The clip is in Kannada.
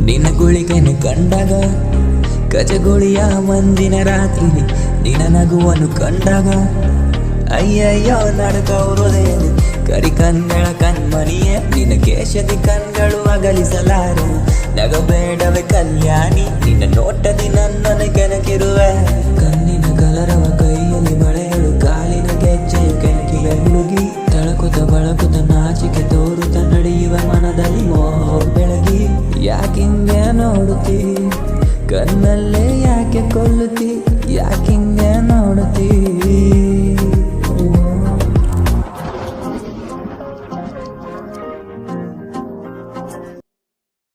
ನಿನ್ನ ಗುಳಿಗೆನು ಕಂಡಾಗ ಗಜಗುಳಿಯ ಮಂದಿನ ರಾತ್ರಿ ನಿನ್ನ ನಗುವನ್ನು ಕಂಡಾಗ ಅಯ್ಯಯ್ಯೋ ನಡಕೌರುದೇ ಕರಿ ಕನ್ನಡ ಕಣ್ಮಣಿಯೇ ನಿನ್ನ ಕೇಶದಿ ಕಣ್ಗಳು ಅಗಲಿಸಲಾರೆ ನಗಬೇಡವೆ ಕಲ್ಯಾಣಿ ನಿನ್ನ ನೋಟದಿ ನನ್ನನ್ನು ಕೆಣಕಿರುವೆ ಕಣ್ಣಿನ ಕಲರವ ಕೈಯಲ್ಲಿ ಮಳೆಯಳು ಕಾಲಿನ ಗೆಜ್ಜೆಯ ಕೆಣಕಿಯ ಹುಡುಗಿ ತಳಕುತ ಬಳಕುತ ನಾಚಿಕೆ ತೋರುತ್ತ ನಡೆಯುವ ಮನದಲ್ಲಿ ಮೋಹ ಬೆಳಗಿ ಯಾಕಿಂಗೆ ನೋಡುತ್ತಿ ಕಣ್ಣಲ್ಲೇ ಯಾಕೆ ಕೊಲ್ಲುತ್ತಿ ಯಾಕಿಂಗೆ ನೋಡುತ್ತಿ